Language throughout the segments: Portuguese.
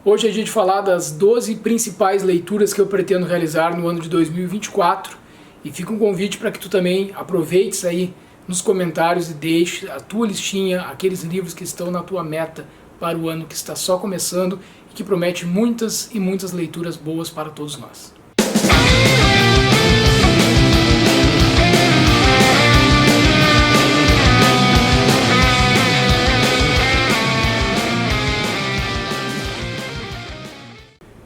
Hoje é dia de falar das 12 principais leituras que eu pretendo realizar no ano de 2024 e fica um convite para que tu também aproveites aí nos comentários e deixe a tua listinha, aqueles livros que estão na tua meta para o ano que está só começando e que promete muitas e muitas leituras boas para todos nós.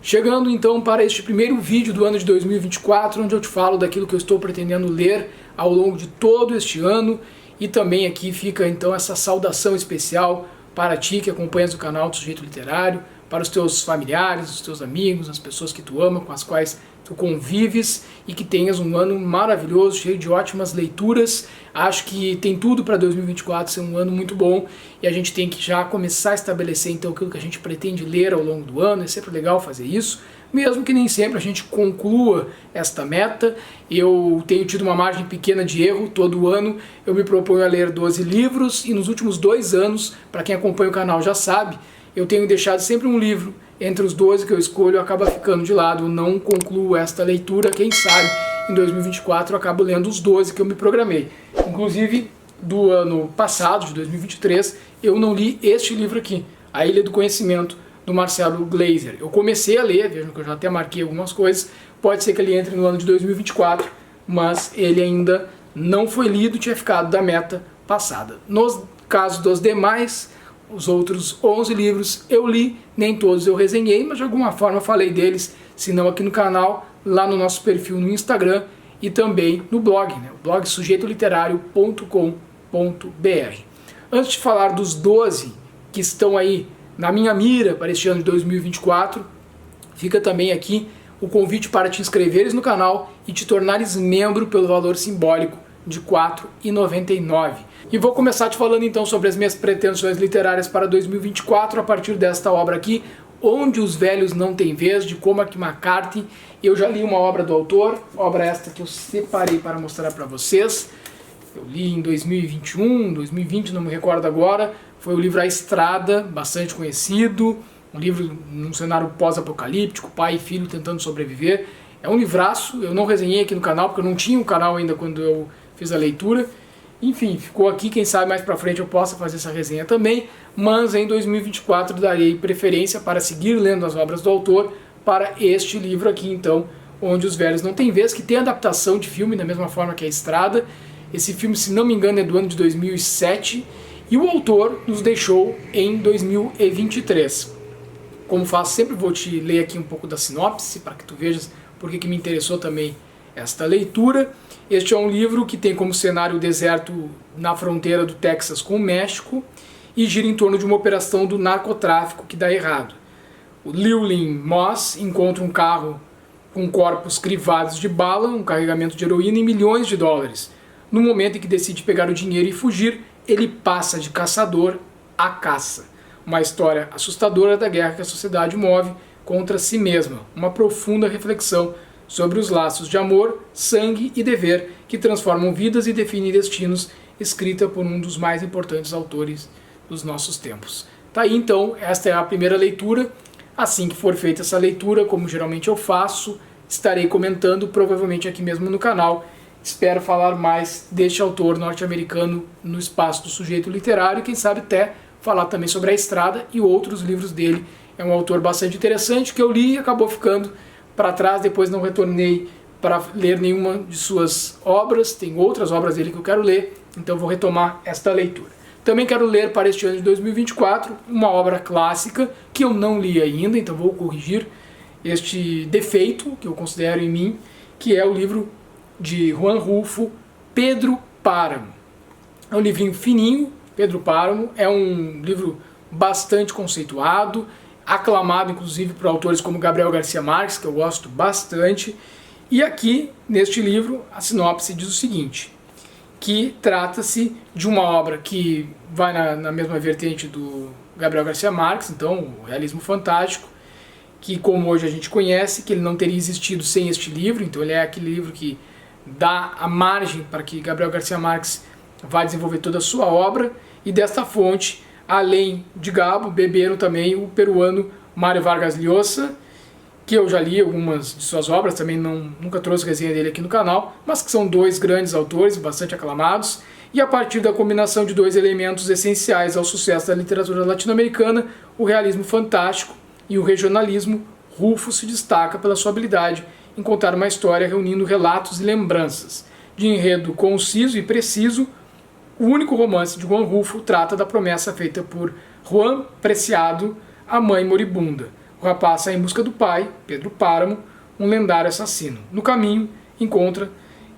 Chegando então para este primeiro vídeo do ano de 2024, onde eu te falo daquilo que eu estou pretendendo ler ao longo de todo este ano, e também aqui fica então essa saudação especial para ti que acompanhas o canal do Sujeito Literário, para os teus familiares, os teus amigos, as pessoas que tu ama, com as quais tu convives, e que tenhas um ano maravilhoso, cheio de ótimas leituras. Acho que tem tudo para 2024 ser um ano muito bom, e a gente tem que já começar a estabelecer então aquilo que a gente pretende ler ao longo do ano. É sempre legal fazer isso, mesmo que nem sempre a gente conclua esta meta. Eu tenho tido uma margem pequena de erro. Todo ano eu me proponho a ler 12 livros, e nos últimos 2 anos, para quem acompanha o canal já sabe, eu tenho deixado sempre um livro entre os 12 que eu escolho, acaba ficando de lado, eu não concluo esta leitura. Quem sabe em 2024 eu acabo lendo os 12 que eu me programei. Inclusive, do ano passado, de 2023, eu não li este livro aqui, A Ilha do Conhecimento, do Marcelo Gleiser. Eu comecei a ler, vejam que eu já até marquei algumas coisas, pode ser que ele entre no ano de 2024, mas ele ainda não foi lido, tinha ficado da meta passada. No caso dos demais, os outros 11 livros eu li, nem todos eu resenhei, mas de alguma forma falei deles, se não aqui no canal, lá no nosso perfil no Instagram e também no blog, o blog sujeitoliterário.com.br. Antes de falar dos 12 que estão aí na minha mira para este ano de 2024, fica também aqui o convite para te inscreveres no canal e te tornares membro pelo valor simbólico de R$ 4,99. E vou começar te falando então sobre as minhas pretensões literárias para 2024 a partir desta obra aqui, Onde os Velhos Não Têm Vez, de Cormac McCarthy. Eu já li uma obra do autor, obra esta que eu separei para mostrar para vocês. Eu li em 2021, 2020, não me recordo agora. Foi o livro A Estrada, bastante conhecido, um livro num cenário pós-apocalíptico, pai e filho tentando sobreviver. É um livraço, eu não resenhei aqui no canal, porque eu não tinha um canal ainda quando eu fiz a leitura. Enfim, ficou aqui, quem sabe mais pra frente eu possa fazer essa resenha também, mas em 2024 darei preferência para seguir lendo as obras do autor para este livro aqui então, Onde os Velhos Não Têm Vez, que tem adaptação de filme da mesma forma que A Estrada. Esse filme, se não me engano, é do ano de 2007 e o autor nos deixou em 2023. Como faço sempre, vou te ler aqui um pouco da sinopse para que tu vejas por que me interessou também esta leitura. Este é um livro que tem como cenário o deserto na fronteira do Texas com o México e gira em torno de uma operação do narcotráfico que dá errado. O Llewellyn Moss encontra um carro com corpos crivados de bala, um carregamento de heroína e milhões de dólares. No momento em que decide pegar o dinheiro e fugir, ele passa de caçador a caça. Uma história assustadora da guerra que a sociedade move contra si mesma. Uma profunda reflexão sobre os laços de amor, sangue e dever que transformam vidas e definem destinos, escrita por um dos mais importantes autores dos nossos tempos. Tá aí então, esta é a primeira leitura. Assim que for feita essa leitura, como geralmente eu faço, estarei comentando provavelmente aqui mesmo no canal. Espero falar mais deste autor norte-americano no espaço do Sujeito Literário e quem sabe até falar também sobre A Estrada e outros livros dele. É um autor bastante interessante que eu li e acabou ficando para trás, depois não retornei para ler nenhuma de suas obras. Tem outras obras dele que eu quero ler, então vou retomar esta leitura. Também quero ler para este ano de 2024 uma obra clássica que eu não li ainda, então vou corrigir este defeito que eu considero em mim, que é o livro de Juan Rulfo, Pedro Páramo. É um livrinho fininho. Pedro Páramo é um livro bastante conceituado, aclamado inclusive por autores como Gabriel Garcia Marques, que eu gosto bastante. E aqui, neste livro, a sinopse diz o seguinte, que trata-se de uma obra que vai na mesma vertente do Gabriel Garcia Marques, então o realismo fantástico, que como hoje a gente conhece, que ele não teria existido sem este livro, então ele é aquele livro que dá a margem para que Gabriel Garcia Marques vá desenvolver toda a sua obra, e desta fonte, além de Gabo, beberam também o peruano Mário Vargas Llosa, que eu já li algumas de suas obras, também nunca trouxe resenha dele aqui no canal, mas que são dois grandes autores, bastante aclamados, e a partir da combinação de dois elementos essenciais ao sucesso da literatura latino-americana, o realismo fantástico e o regionalismo, Rulfo se destaca pela sua habilidade em contar uma história reunindo relatos e lembranças. De enredo conciso e preciso, o único romance de Juan Rulfo trata da promessa feita por Juan Preciado à mãe moribunda. O rapaz sai em busca do pai, Pedro Páramo, um lendário assassino. No caminho, encontra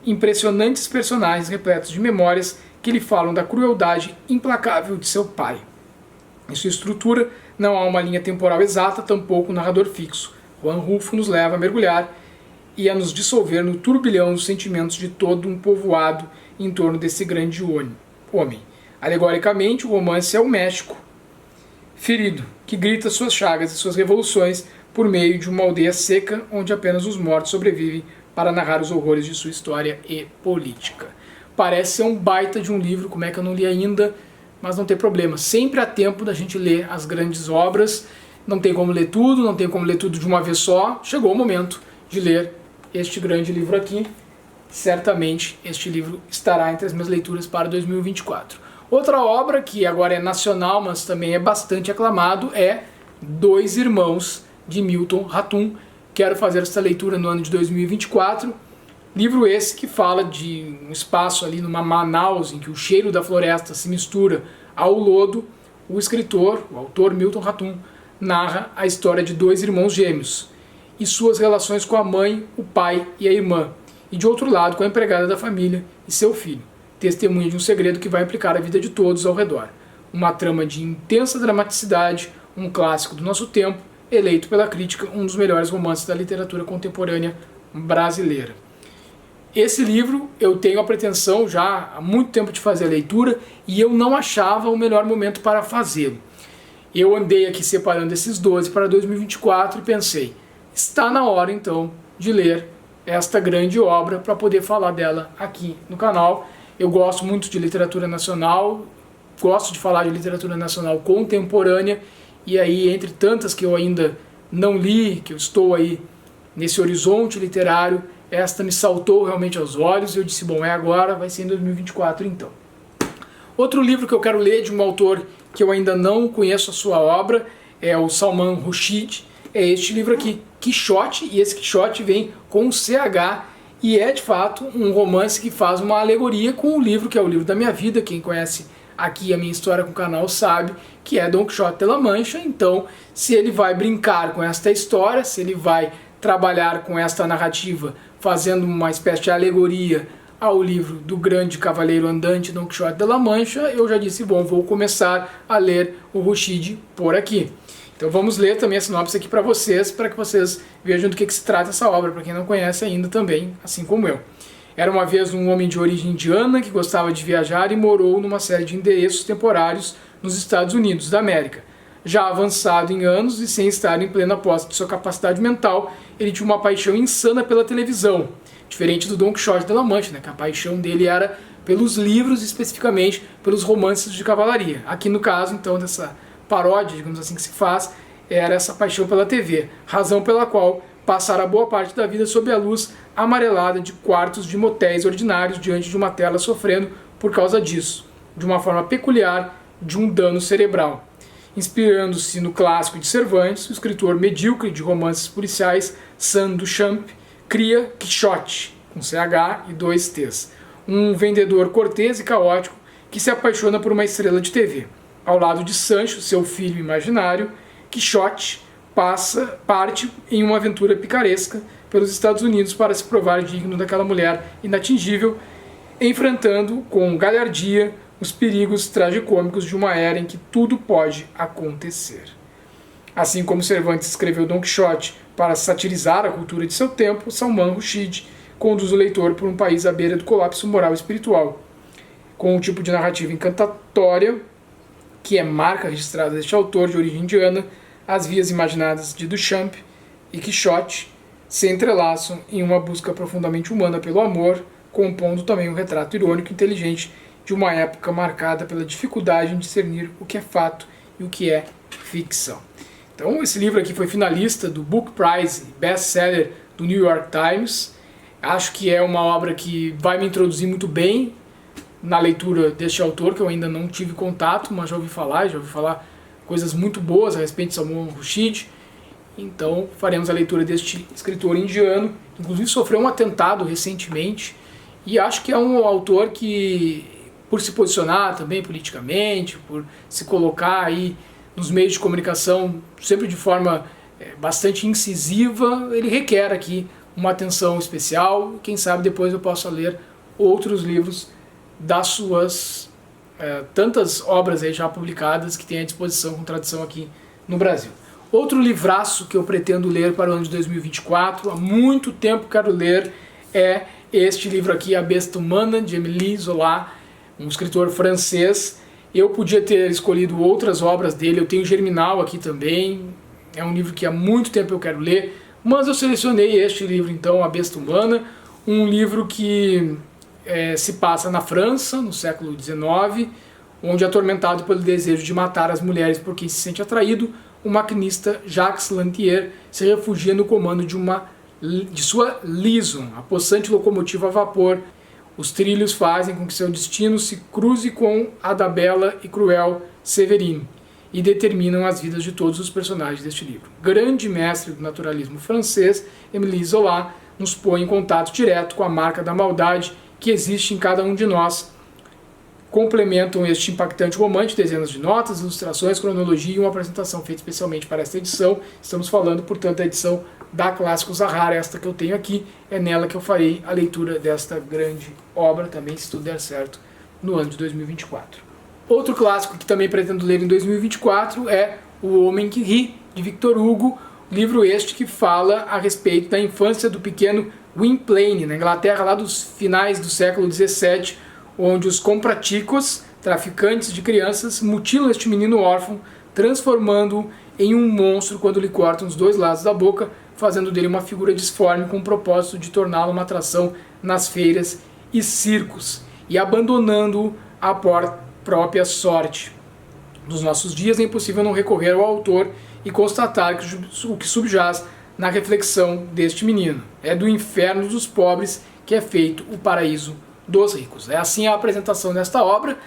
impressionantes personagens repletos de memórias que lhe falam da crueldade implacável de seu pai. Em sua estrutura, não há uma linha temporal exata, tampouco um narrador fixo. Juan Rulfo nos leva a mergulhar e a nos dissolver no turbilhão dos sentimentos de todo um povoado em torno desse grande homem. Alegoricamente, o romance é o México ferido, que grita suas chagas e suas revoluções por meio de uma aldeia seca onde apenas os mortos sobrevivem para narrar os horrores de sua história e política. Parece ser um baita de um livro, como é que eu não li ainda, mas não tem problema. Sempre há tempo da gente ler as grandes obras, não tem como ler tudo, não tem como ler tudo de uma vez só. Chegou o momento de ler este grande livro aqui. Certamente este livro estará entre as minhas leituras para 2024. Outra obra que agora é nacional, mas também é bastante aclamado, é Dois Irmãos, de Milton Ratum. Quero fazer essa leitura no ano de 2024. Livro esse que fala de um espaço ali numa Manaus, em que o cheiro da floresta se mistura ao lodo. O escritor, o autor Milton Ratum, narra a história de dois irmãos gêmeos e suas relações com a mãe, o pai e a irmã, e de outro lado com a empregada da família e seu filho, testemunha de um segredo que vai implicar a vida de todos ao redor. Uma trama de intensa dramaticidade, um clássico do nosso tempo, eleito pela crítica um dos melhores romances da literatura contemporânea brasileira. Esse livro eu tenho a pretensão já há muito tempo de fazer a leitura e eu não achava o melhor momento para fazê-lo. Eu andei aqui separando esses 12 para 2024 e pensei, está na hora então de ler esta grande obra para poder falar dela aqui no canal. Eu gosto muito de literatura nacional, gosto de falar de literatura nacional contemporânea, e aí entre tantas que eu ainda não li, que eu estou aí nesse horizonte literário, esta me saltou realmente aos olhos e eu disse, bom, é agora, vai ser em 2024 então. Outro livro que eu quero ler de um autor que eu ainda não conheço a sua obra é o Salman Rushdie, é este livro aqui, Quixote, e esse Quixote vem com CH e é de fato um romance que faz uma alegoria com o livro que é o livro da minha vida. Quem conhece aqui a minha história com o canal sabe que é Don Quixote de la Mancha. Então, se ele vai brincar com esta história, se ele vai trabalhar com esta narrativa, fazendo uma espécie de alegoria ao livro do grande cavaleiro andante Don Quixote de la Mancha, eu já disse, bom, vou começar a ler o Rushdie por aqui. Então vamos ler também a sinopse aqui para que vocês vejam do que se trata essa obra, para quem não conhece ainda também, assim como eu. Era uma vez um homem de origem indiana que gostava de viajar e morou numa série de endereços temporários nos Estados Unidos da América. Já avançado em anos e sem estar em plena posse de sua capacidade mental, ele tinha uma paixão insana pela televisão, diferente do Don Quixote de la Mancha, né, que a paixão dele era pelos livros, especificamente pelos romances de cavalaria. Aqui no caso, então, dessa paródia, digamos assim, que se faz, era essa paixão pela TV, razão pela qual passara boa parte da vida sob a luz amarelada de quartos de motéis ordinários diante de uma tela, sofrendo por causa disso, de uma forma peculiar, de um dano cerebral. Inspirando-se no clássico de Cervantes, o escritor medíocre de romances policiais Sam Duchamp cria Quixote, com CH e 2 T's, um vendedor cortês e caótico que se apaixona por uma estrela de TV. Ao lado de Sancho, seu filho imaginário, Quixote parte em uma aventura picaresca pelos Estados Unidos para se provar digno daquela mulher inatingível, enfrentando com galhardia os perigos tragicômicos de uma era em que tudo pode acontecer. Assim como Cervantes escreveu Don Quixote para satirizar a cultura de seu tempo, Salman Rushdie conduz o leitor por um país à beira do colapso moral e espiritual, com um tipo de narrativa encantatória que é marca registrada deste autor de origem indiana. As vias imaginadas de Duchamp e Quixote se entrelaçam em uma busca profundamente humana pelo amor, compondo também um retrato irônico e inteligente de uma época marcada pela dificuldade em discernir o que é fato e o que é ficção. Então esse livro aqui foi finalista do Book Prize Best Seller do New York Times. Acho que é uma obra que vai me introduzir muito bem na leitura deste autor, que eu ainda não tive contato, mas já ouvi falar coisas muito boas a respeito de Salman Rushdie. Então faremos a leitura deste escritor indiano, que inclusive sofreu um atentado recentemente, e acho que é um autor que, por se posicionar também politicamente, por se colocar aí nos meios de comunicação sempre de forma bastante incisiva, ele requer aqui uma atenção especial. Quem sabe depois eu possa ler outros livros das suas tantas obras aí já publicadas que tem à disposição com tradução aqui no Brasil. Outro livraço que eu pretendo ler para o ano de 2024, há muito tempo quero ler, é este livro aqui, A Besta Humana, de Émile Zola, um escritor francês. Eu podia ter escolhido outras obras dele, eu tenho Germinal aqui também, é um livro que há muito tempo eu quero ler, mas eu selecionei este livro então, A Besta Humana, um livro que se passa na França, no século XIX, onde, atormentado pelo desejo de matar as mulheres por quem se sente atraído, o maquinista Jacques Lantier se refugia no comando de sua Lison, a possante locomotiva a vapor. Os trilhos fazem com que seu destino se cruze com a da bela e cruel Séverine e determinam as vidas de todos os personagens deste livro. Grande mestre do naturalismo francês, Émile Zola nos põe em contato direto com a marca da maldade que existe em cada um de nós. Complementam este impactante romance dezenas de notas, ilustrações, cronologia e uma apresentação feita especialmente para esta edição. Estamos falando, portanto, da edição da Clássicos Zahara, esta que eu tenho aqui. É nela que eu farei a leitura desta grande obra, também, se tudo der certo, no ano de 2024. Outro clássico que também pretendo ler em 2024 é O Homem que Ri, de Victor Hugo, livro este que fala a respeito da infância do pequeno Gwynplaine, na Inglaterra, lá dos finais do século XVII, onde os compraticos, traficantes de crianças, mutilam este menino órfão, transformando-o em um monstro quando lhe cortam os dois lados da boca, fazendo dele uma figura disforme com o propósito de torná-lo uma atração nas feiras e circos, e abandonando-o à própria sorte. Nos nossos dias é impossível não recorrer ao autor e constatar que o que subjaz na reflexão deste menino é do inferno dos pobres que é feito o paraíso dos ricos. É assim a apresentação desta obra.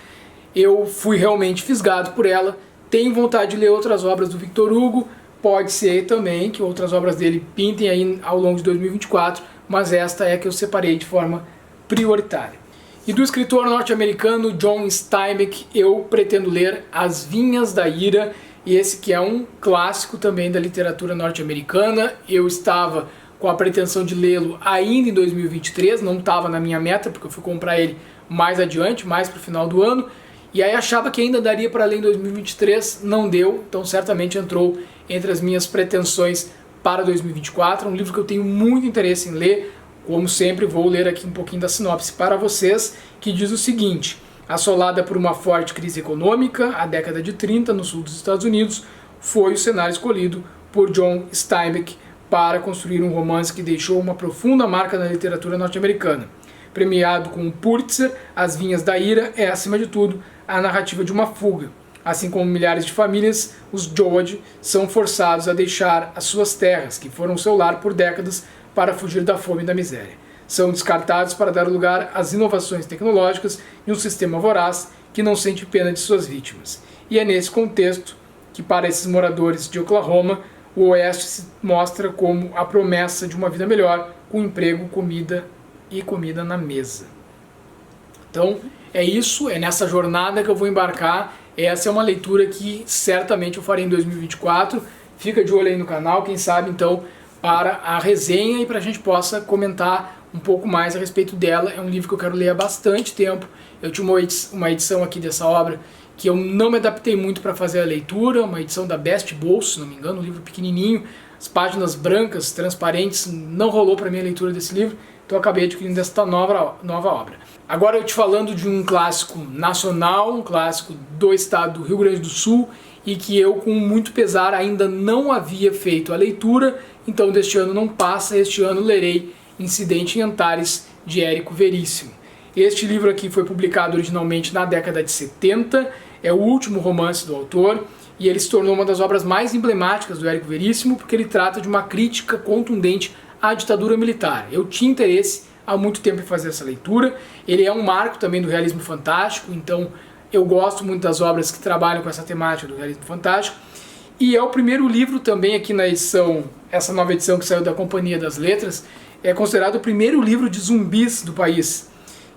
Eu fui realmente fisgado por ela, tenho vontade de ler outras obras do Victor Hugo, pode ser também que outras obras dele pintem aí ao longo de 2024, mas esta é a que eu separei de forma prioritária. E do escritor norte-americano John Steinbeck eu pretendo ler As Vinhas da Ira, e esse que é um clássico também da literatura norte-americana. Eu estava com a pretensão de lê-lo ainda em 2023, não estava na minha meta, porque eu fui comprar ele mais adiante, mais para o final do ano, e aí achava que ainda daria para ler em 2023, não deu, então certamente entrou entre as minhas pretensões para 2024, um livro que eu tenho muito interesse em ler. Como sempre, vou ler aqui um pouquinho da sinopse para vocês, que diz o seguinte: assolada por uma forte crise econômica, a década de 30 no sul dos Estados Unidos foi o cenário escolhido por John Steinbeck para construir um romance que deixou uma profunda marca na literatura norte-americana. Premiado com o Pulitzer, As Vinhas da Ira é, acima de tudo, a narrativa de uma fuga. Assim como milhares de famílias, os George são forçados a deixar as suas terras, que foram seu lar por décadas, para fugir da fome e da miséria. São descartados para dar lugar às inovações tecnológicas e um sistema voraz que não sente pena de suas vítimas. E é nesse contexto que, para esses moradores de Oklahoma, o Oeste se mostra como a promessa de uma vida melhor, com emprego, comida e comida na mesa. Então, é isso, é nessa jornada que eu vou embarcar. Essa é uma leitura que certamente eu farei em 2024. Fica de olho aí no canal, quem sabe então para a resenha e para a gente possa comentar um pouco mais a respeito dela. É um livro que eu quero ler há bastante tempo. Eu tinha uma edição aqui dessa obra que eu não me adaptei muito para fazer a leitura, uma edição da Best Bolso, se não me engano, um livro pequenininho, as páginas brancas, transparentes, não rolou para mim a leitura desse livro, então eu acabei adquirindo esta nova obra. Agora eu te falando de um clássico nacional, um clássico do estado do Rio Grande do Sul, e que eu, com muito pesar, ainda não havia feito a leitura, então deste ano não passa, este ano lerei Incidente em Antares, de Érico Veríssimo. Este livro aqui foi publicado originalmente na década de 70, é o último romance do autor, e ele se tornou uma das obras mais emblemáticas do Érico Veríssimo, porque ele trata de uma crítica contundente à ditadura militar. Eu tinha interesse há muito tempo em fazer essa leitura, ele é um marco também do realismo fantástico, então eu gosto muito das obras que trabalham com essa temática do realismo fantástico, e é o primeiro livro também aqui na edição, essa nova edição que saiu da Companhia das Letras, é considerado o primeiro livro de zumbis do país.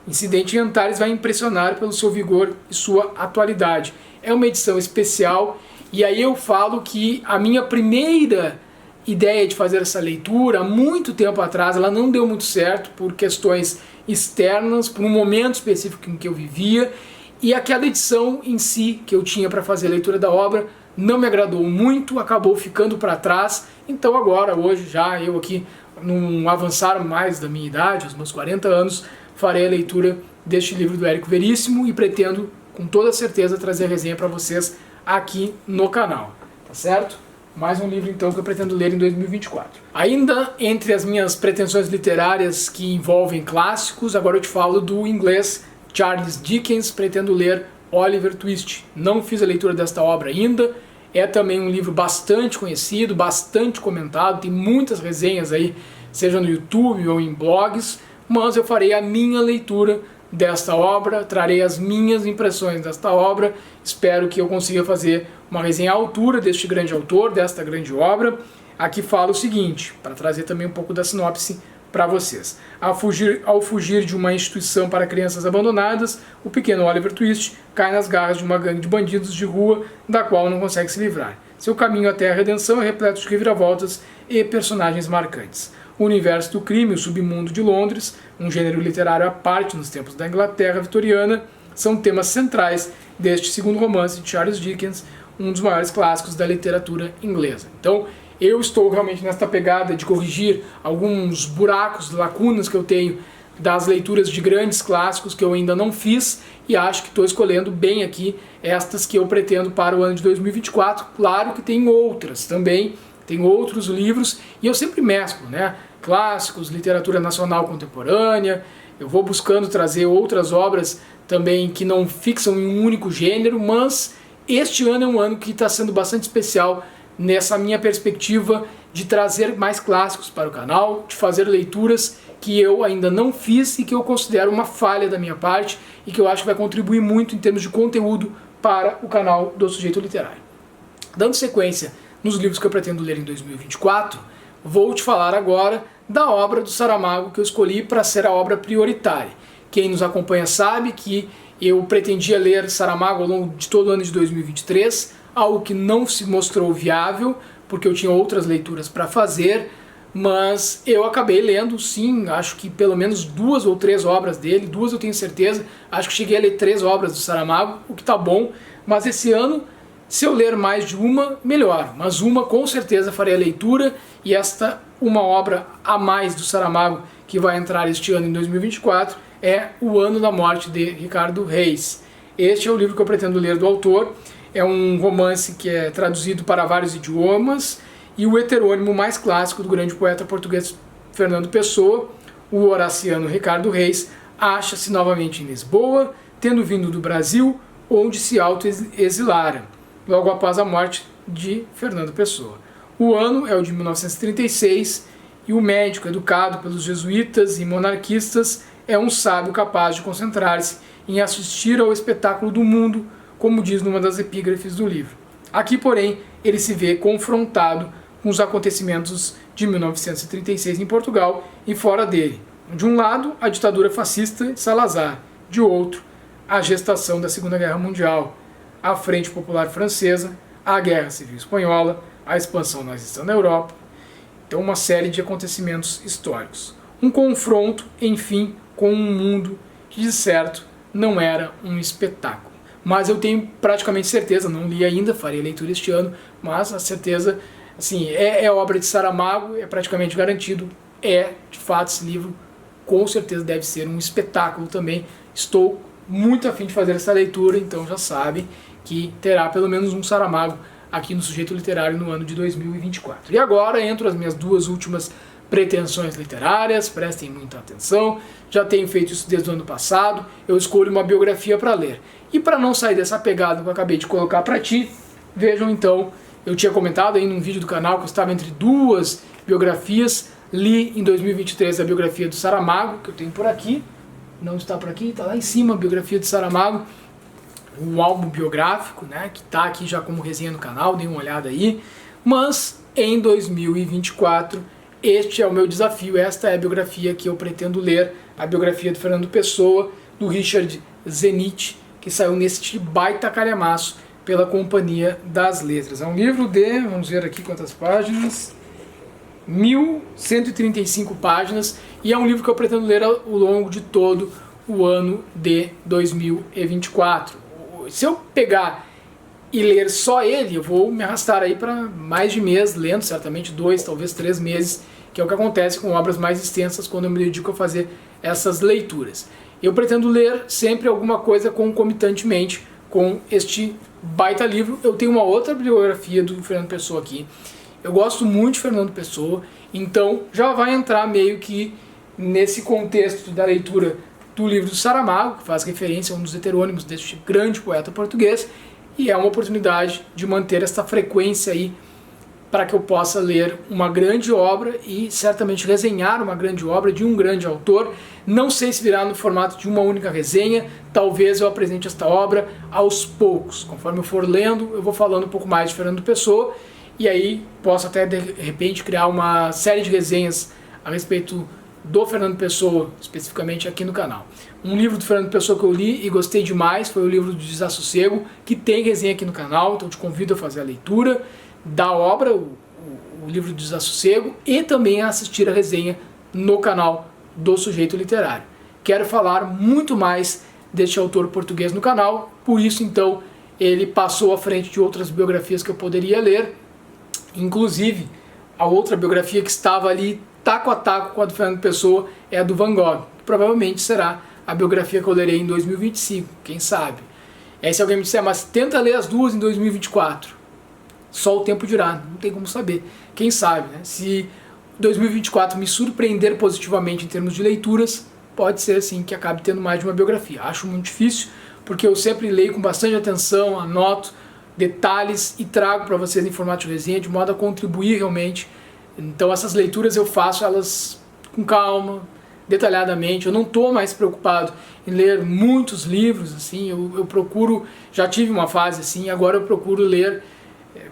Incidente em Antares vai impressionar pelo seu vigor e sua atualidade. É uma edição especial, e aí eu falo que a minha primeira ideia de fazer essa leitura, há muito tempo atrás, ela não deu muito certo por questões externas, por um momento específico em que eu vivia, e aquela edição em si que eu tinha para fazer a leitura da obra não me agradou muito, acabou ficando para trás. Então agora, hoje, já eu aqui, num avançar mais da minha idade, aos meus 40 anos, farei a leitura deste livro do Érico Veríssimo e pretendo, com toda certeza, trazer a resenha para vocês aqui no canal, tá certo? Mais um livro, então, que eu pretendo ler em 2024. Ainda entre as minhas pretensões literárias que envolvem clássicos, agora eu te falo do inglês Charles Dickens, pretendo ler Oliver Twist. Não fiz a leitura desta obra ainda, é também um livro bastante conhecido, bastante comentado, tem muitas resenhas aí, seja no YouTube ou em blogs, mas eu farei a minha leitura desta obra, trarei as minhas impressões desta obra, espero que eu consiga fazer uma resenha à altura deste grande autor, desta grande obra. Aqui fala o seguinte, para trazer também um pouco da sinopse para vocês. Ao fugir de uma instituição para crianças abandonadas, o pequeno Oliver Twist cai nas garras de uma gangue de bandidos de rua, da qual não consegue se livrar. Seu caminho até a redenção é repleto de reviravoltas e personagens marcantes. O universo do crime, o submundo de Londres, um gênero literário à parte nos tempos da Inglaterra vitoriana, são temas centrais deste segundo romance de Charles Dickens, um dos maiores clássicos da literatura inglesa. Então, eu estou realmente nesta pegada de corrigir alguns buracos, lacunas que eu tenho das leituras de grandes clássicos que eu ainda não fiz, e acho que estou escolhendo bem aqui estas que eu pretendo para o ano de 2024. Claro que tem outras também, tem outros livros, e eu sempre mesclo, né? Clássicos, literatura nacional contemporânea, eu vou buscando trazer outras obras também que não fixam em um único gênero, mas este ano é um ano que está sendo bastante especial nessa minha perspectiva de trazer mais clássicos para o canal, de fazer leituras que eu ainda não fiz e que eu considero uma falha da minha parte e que eu acho que vai contribuir muito em termos de conteúdo para o canal do Sujeito Literário. Dando sequência nos livros que eu pretendo ler em 2024, vou te falar agora da obra do Saramago que eu escolhi para ser a obra prioritária. Quem nos acompanha sabe que eu pretendia ler Saramago ao longo de todo o ano de 2023, algo que não se mostrou viável, porque eu tinha outras leituras para fazer, mas eu acabei lendo, sim, acho que pelo menos 2 ou 3 obras dele, 2 eu tenho certeza, acho que cheguei a ler 3 obras do Saramago, o que tá bom, mas esse ano, se eu ler mais de uma, melhor, mas uma com certeza farei a leitura, e esta, uma obra a mais do Saramago, que vai entrar este ano em 2024, é O Ano da Morte de Ricardo Reis. Este é o livro que eu pretendo ler do autor, é um romance que é traduzido para vários idiomas, e o heterônimo mais clássico do grande poeta português Fernando Pessoa, o horaciano Ricardo Reis, acha-se novamente em Lisboa, tendo vindo do Brasil, onde se auto-exilara, logo após a morte de Fernando Pessoa. O ano é o de 1936, e o médico, educado pelos jesuítas e monarquistas, é um sábio capaz de concentrar-se em assistir ao espetáculo do mundo, como diz numa das epígrafes do livro. Aqui, porém, ele se vê confrontado com os acontecimentos de 1936 em Portugal e fora dele. De um lado, a ditadura fascista de Salazar, de outro, a gestação da Segunda Guerra Mundial, a Frente Popular Francesa, a Guerra Civil Espanhola, a expansão nazista na Europa. Então, uma série de acontecimentos históricos. Um confronto, enfim, com um mundo que, de certo, não era um espetáculo. Mas eu tenho praticamente certeza, não li ainda, farei a leitura este ano, mas a certeza, assim, é obra de Saramago, é praticamente garantido, de fato, esse livro com certeza deve ser um espetáculo também. Estou muito afim de fazer essa leitura, então já sabe que terá pelo menos um Saramago aqui no Sujeito Literário no ano de 2024. E agora entro as minhas 2 últimas pretensões literárias, prestem muita atenção, já tenho feito isso desde o ano passado, eu escolho uma biografia para ler. E para não sair dessa pegada que eu acabei de colocar para ti, Vejam então, eu tinha comentado aí num vídeo do canal que eu estava entre duas biografias. Li em 2023 a biografia do Saramago, que eu tenho por aqui, não está por aqui, está lá em cima a biografia do Saramago, um álbum biográfico, né, que está aqui já como resenha no canal, dê uma olhada aí. Mas em 2024, este é o meu desafio, esta é a biografia que eu pretendo ler, a biografia do Fernando Pessoa, do Richard Zenit, que saiu neste baita calhamaço pela Companhia das Letras. É um livro de, vamos ver aqui quantas páginas, 1.135 páginas, e é um livro que eu pretendo ler ao longo de todo o ano de 2024. Se eu pegar e ler só ele, eu vou me arrastar aí para mais de mês, lendo certamente 2, talvez 3 meses, que é o que acontece com obras mais extensas quando eu me dedico a fazer essas leituras. Eu pretendo ler sempre alguma coisa concomitantemente com este baita livro. Eu tenho uma outra biografia do Fernando Pessoa aqui. Eu gosto muito de Fernando Pessoa, então já vai entrar meio que nesse contexto da leitura do livro do Saramago, que faz referência a um dos heterônimos deste grande poeta português, e é uma oportunidade de manter essa frequência aí para que eu possa ler uma grande obra e certamente resenhar uma grande obra de um grande autor. Não sei se virá no formato de uma única resenha, talvez eu apresente esta obra aos poucos. Conforme eu for lendo, eu vou falando um pouco mais de Fernando Pessoa, e aí posso até de repente criar uma série de resenhas a respeito do Fernando Pessoa, especificamente aqui no canal. Um livro do Fernando Pessoa que eu li e gostei demais foi o livro do Desassossego, que tem resenha aqui no canal, então te convido a fazer a leitura da obra, o livro do Desassossego, e também a assistir a resenha no canal do Sujeito Literário. Quero falar muito mais deste autor português no canal, por isso então ele passou à frente de outras biografias que eu poderia ler, inclusive a outra biografia que estava ali taco a taco com a do Fernando Pessoa é a do Van Gogh, que provavelmente será a biografia que eu lerei em 2025, quem sabe. E aí se alguém me disser, mas tenta ler as duas em 2024, só o tempo dirá, não tem como saber, quem sabe, né? Se 2024 me surpreender positivamente em termos de leituras, pode ser assim que acabe tendo mais de uma biografia. Acho muito difícil, porque eu sempre leio com bastante atenção, anoto detalhes e trago para vocês em formato de resenha, de modo a contribuir realmente. Então essas leituras eu faço elas com calma, detalhadamente. Eu não estou mais preocupado em ler muitos livros, assim, eu procuro, já tive uma fase assim, agora eu procuro ler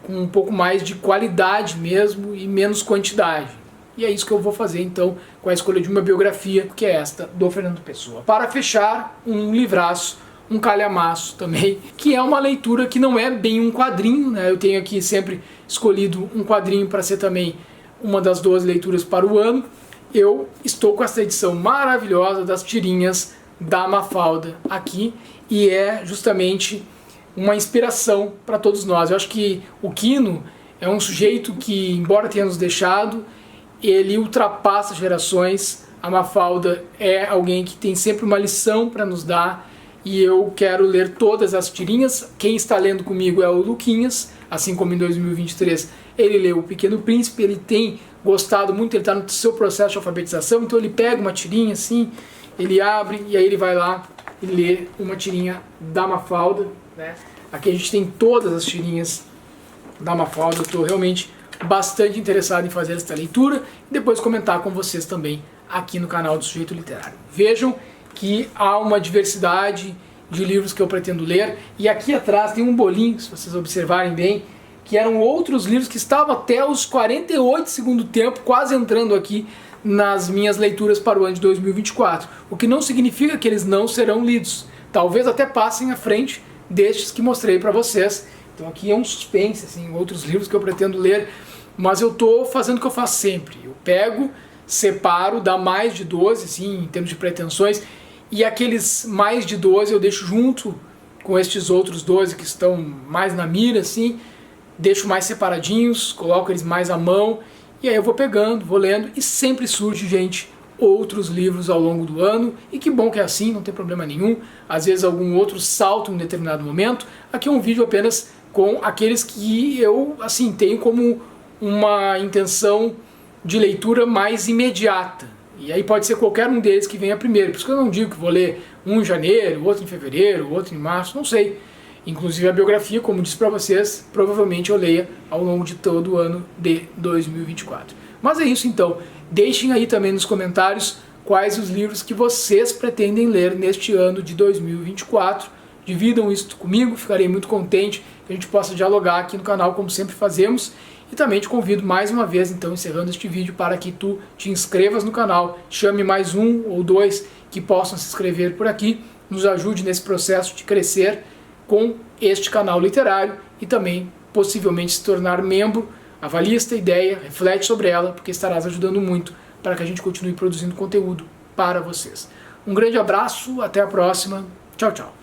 com um pouco mais de qualidade mesmo e menos quantidade. E é isso que eu vou fazer então com a escolha de uma biografia, que é esta do Fernando Pessoa. Para fechar, um livraço, um calhamaço também, que é uma leitura que não é bem um quadrinho, né? Eu tenho aqui sempre escolhido um quadrinho para ser também uma das 12 leituras para o ano. Eu estou com essa edição maravilhosa das tirinhas da Mafalda aqui, e é justamente uma inspiração para todos nós. Eu acho que o Quino é um sujeito que, embora tenha nos deixado, ele ultrapassa gerações. A Mafalda é alguém que tem sempre uma lição para nos dar, e eu quero ler todas as tirinhas. Quem está lendo comigo é o Luquinhas, assim como em 2023 ele leu O Pequeno Príncipe. Ele tem gostado muito, ele está no seu processo de alfabetização, então ele pega uma tirinha assim, ele abre e aí ele vai lá e lê uma tirinha da Mafalda, né? Aqui a gente tem todas as tirinhas da Mafalda. Eu estou realmente bastante interessado em fazer esta leitura e depois comentar com vocês também aqui no canal do Sujeito Literário. Vejam que há uma diversidade de livros que eu pretendo ler, e aqui atrás tem um bolinho, se vocês observarem bem, que eram outros livros que estavam até os 48 segundo tempo, quase entrando aqui nas minhas leituras para o ano de 2024, o que não significa que eles não serão lidos, talvez até passem à frente destes que mostrei para vocês. Então aqui é um suspense, assim, outros livros que eu pretendo ler, mas eu estou fazendo o que eu faço sempre, eu pego, separo, dá mais de 12, assim, em termos de pretensões, e aqueles mais de 12 eu deixo junto com estes outros 12 que estão mais na mira, assim, deixo mais separadinhos, coloco eles mais à mão, e aí eu vou pegando, vou lendo, e sempre surge, gente, outros livros ao longo do ano, e que bom que é assim, não tem problema nenhum. Às vezes algum outro salta em um determinado momento. Aqui é um vídeo apenas com aqueles que eu, assim, tenho como uma intenção de leitura mais imediata. E aí pode ser qualquer um deles que venha primeiro. Por isso que eu não digo que vou ler um em janeiro, outro em fevereiro, outro em março, não sei. Inclusive a biografia, como disse para vocês, provavelmente eu leia ao longo de todo o ano de 2024. Mas é isso então, deixem aí também nos comentários quais os livros que vocês pretendem ler neste ano de 2024. Dividam isso comigo, ficarei muito contente que a gente possa dialogar aqui no canal como sempre fazemos. E também te convido mais uma vez, então, encerrando este vídeo, para que tu te inscrevas no canal, chame mais um ou dois que possam se inscrever por aqui, nos ajude nesse processo de crescer com este canal literário e também possivelmente se tornar membro. Avalie esta ideia, reflete sobre ela, porque estarás ajudando muito para que a gente continue produzindo conteúdo para vocês. Um grande abraço, até a próxima, tchau, tchau.